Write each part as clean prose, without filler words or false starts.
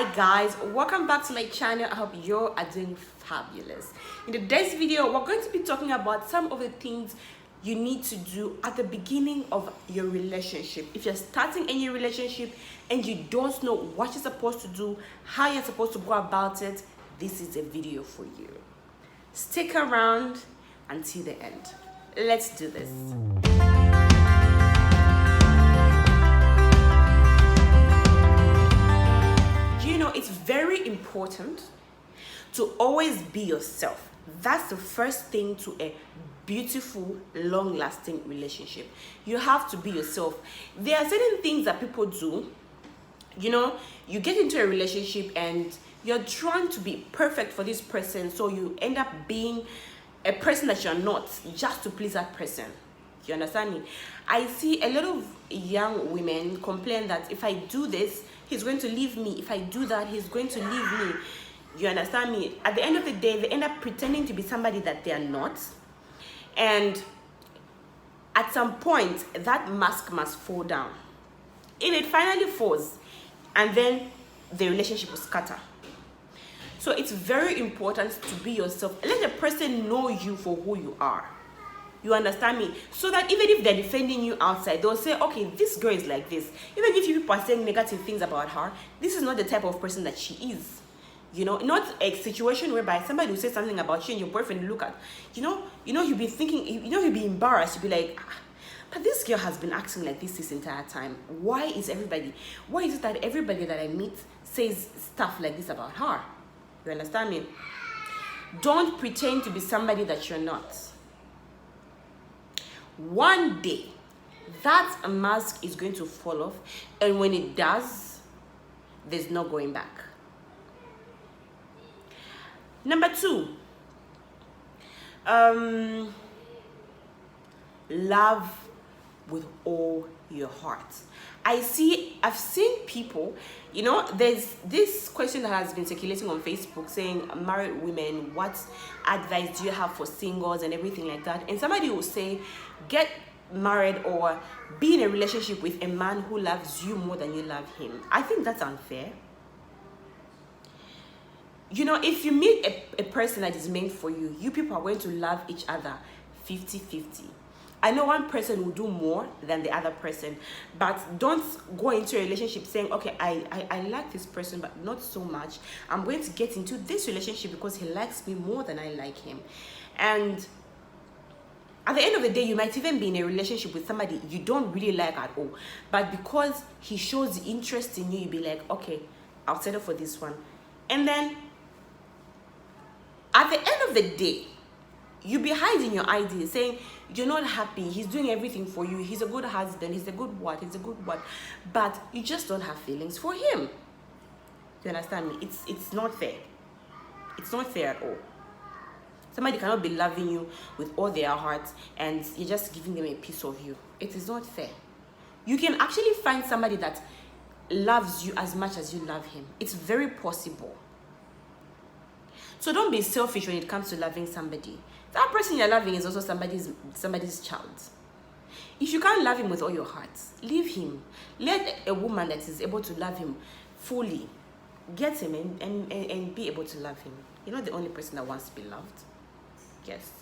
Hi guys, welcome back to my channel. I hope you are doing fabulous. In today's video, we're going to be talking about some of the things you need to do at the beginning of your relationship. If you're starting a new relationship and you don't know what you're supposed to do, how you're supposed to go about it, this is a video for you. Stick around until the end. Let's do this. It's very important to always be yourself. That's the first thing to a beautiful, long-lasting relationship. You have to be yourself. There are certain things that people do. You get into a relationship and you're trying to be perfect for this person, so you end up being a person that you're not, just to please that person. You understand me? I see a lot of young women complain that if I do this, he's going to leave me. If I do that, he's going to leave me. You understand me? At the end of the day, they end up pretending to be somebody that they are not. And at some point, that mask must fall down. If it finally falls, and then the relationship will scatter. So it's very important to be yourself. Let the person know you for who you are. You understand me? So that even if they're defending you outside, they'll say, okay, this girl is like this. Even if you people are saying negative things about her, this is not the type of person that she is. Not a situation whereby somebody will say something about you and your boyfriend look at, you'll be thinking, you'll be embarrassed. You'll be like, but this girl has been acting like this entire time. Why is it that everybody that I meet says stuff like this about her? You understand me? Don't pretend to be somebody that you're not. One day, that mask is going to fall off, and when it does, there's no going back. Number 2, love with all your heart. I've seen people, there's this question that has been circulating on Facebook saying, married women, what advice do you have for singles and everything like that? And somebody will say, get married or be in a relationship with a man who loves you more than you love him. I think that's unfair. If you meet a person that is meant for you, you people are going to love each other 50-50. I know one person will do more than the other person, but don't go into a relationship saying, okay, I like this person, but not so much. I'm going to get into this relationship because he likes me more than I like him. And at the end of the day, you might even be in a relationship with somebody you don't really like at all. But because he shows interest in you, you'll be like, okay, I'll settle for this one. And then at the end of the day, you'll be hiding your ID, saying you're not happy, he's doing everything for you, he's a good husband, he's a good what, but you just don't have feelings for him. You understand me? It's not fair. It's not fair at all. Somebody cannot be loving you with all their hearts and you're just giving them a piece of you. It is not fair. You can actually find somebody that loves you as much as you love him. It's very possible. So don't be selfish when it comes to loving somebody. That person you're loving is also somebody's child. If you can't love him with all your heart, leave him. Let a woman that is able to love him fully get him and be able to love him. You're not the only person that wants to be loved. Yes.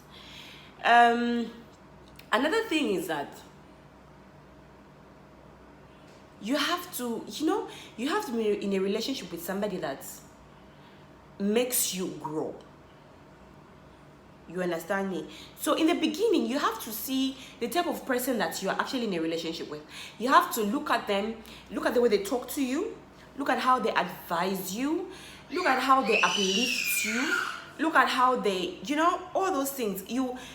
Another thing is that you have to be in a relationship with somebody that makes you grow. You understand me? So in the beginning, you have to see the type of person that you are actually in a relationship with. You have to look at them, look at the way they talk to you, look at how they advise you, look at how they uplift you, look at how they, all those things.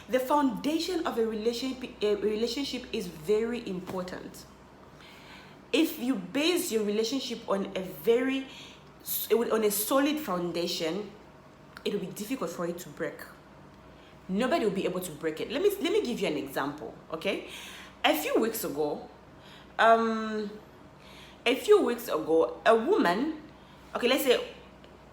The foundation of a relationship is very important. If you base your relationship on a solid foundation, it will be difficult for it to break. Nobody will be able to break it. Let me give you an example, okay? A few weeks ago, a woman, okay, let's say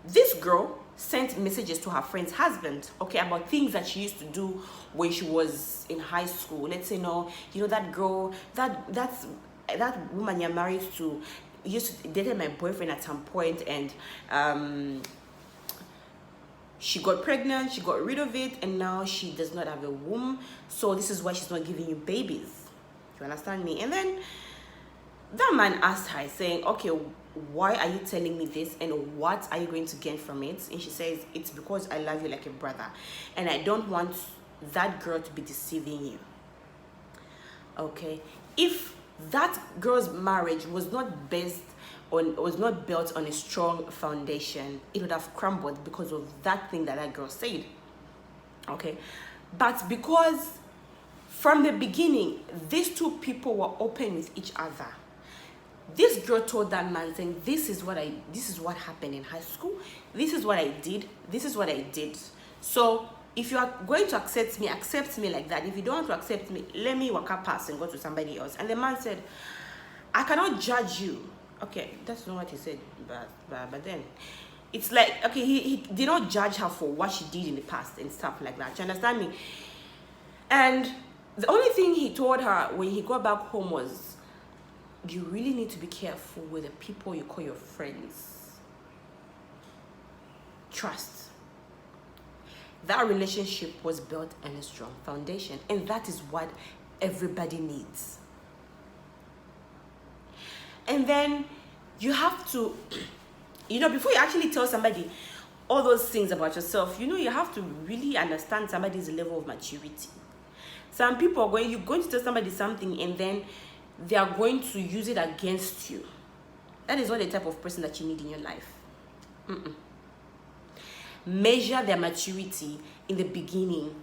this girl sent messages to her friend's husband, okay, about things that she used to do when she was in high school. Let's say, that girl, that woman you're married to, used to dated my boyfriend at some point, and she got pregnant, she got rid of it, and now she does not have a womb, so this is why she's not giving you babies. You understand me? And then that man asked her, saying, okay, why are you telling me this, and what are you going to gain from it? And she says, it's because I love you like a brother, and I don't want that girl to be deceiving you. Okay, if that girl's marriage was not built on a strong foundation, it would have crumbled because of that thing that girl said. Okay, but because from the beginning these two people were open with each other, this girl told that man, saying, this is what happened in high school, this is what I did, so if you are going to accept me like that. If you don't want to accept me, let me walk up past and go to somebody else. And the man said, I cannot judge you. Okay, that's not what he said, but then it's like, okay, he did not judge her for what she did in the past and stuff like that. You understand me? And the only thing he told her when he got back home was, you really need to be careful with the people you call your friends. Trust. That relationship was built on a strong foundation, and that is what everybody needs. And then you have to, before you actually tell somebody all those things about yourself, you have to really understand somebody's level of maturity. Some people are you're going to tell somebody something, and then they are going to use it against you. That is not the type of person that you need in your life. Measure their maturity in the beginning.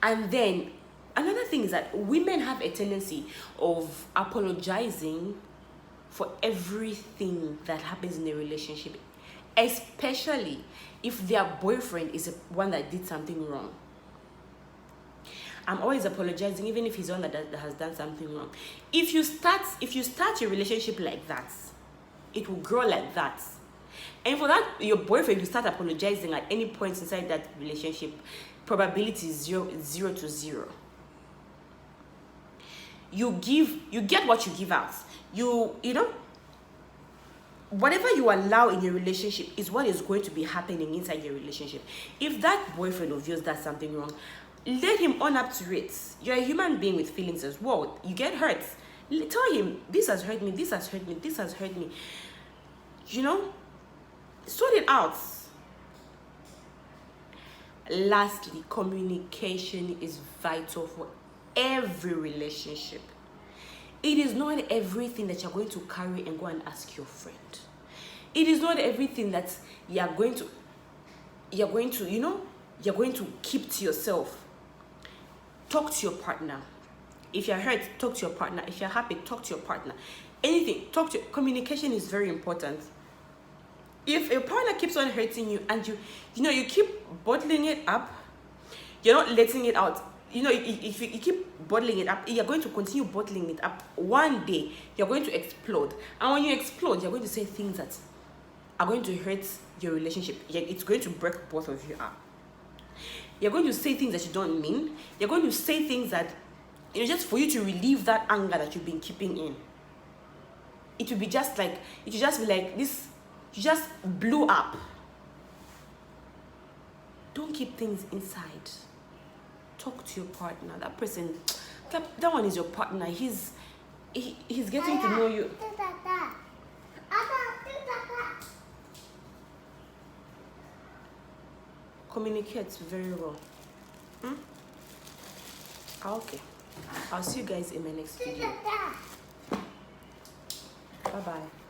And then another thing is that women have a tendency of apologizing for everything that happens in a relationship, especially if their boyfriend is the one that did something wrong. I'm always apologizing, even if he's the one that has done something wrong. If you start your relationship like that, it will grow like that. And for that, your boyfriend to start apologizing at any point inside that relationship, probability is 0 to 0. You get what you give out. Whatever you allow in your relationship is what is going to be happening inside your relationship. If that boyfriend of yours does something wrong, let him own up to it. You're a human being with feelings as well. You get hurt. Tell him, this has hurt me, this has hurt me, this has hurt me. Sort it out. Lastly, communication is vital for every relationship. It is not everything that you're going to carry and go and ask your friend. It is not everything that you're going to keep to yourself. Talk to your partner. If you're hurt, talk to your partner. If you're happy, talk to your partner. Anything, communication is very important. If your partner keeps on hurting you and you keep bottling it up, you're not letting it out. If you keep bottling it up, you're going to continue bottling it up. One day, you're going to explode. And when you explode, you're going to say things that are going to hurt your relationship. It's going to break both of you up. You're going to say things that you don't mean. You're going to say things that, just for you to relieve that anger that you've been keeping in. It will just be like this. You just blew up. Don't keep things inside. Talk to your partner. That person, that one is your partner. He's getting to know you. Communicate very well. Okay. I'll see you guys in my next video. Bye-bye.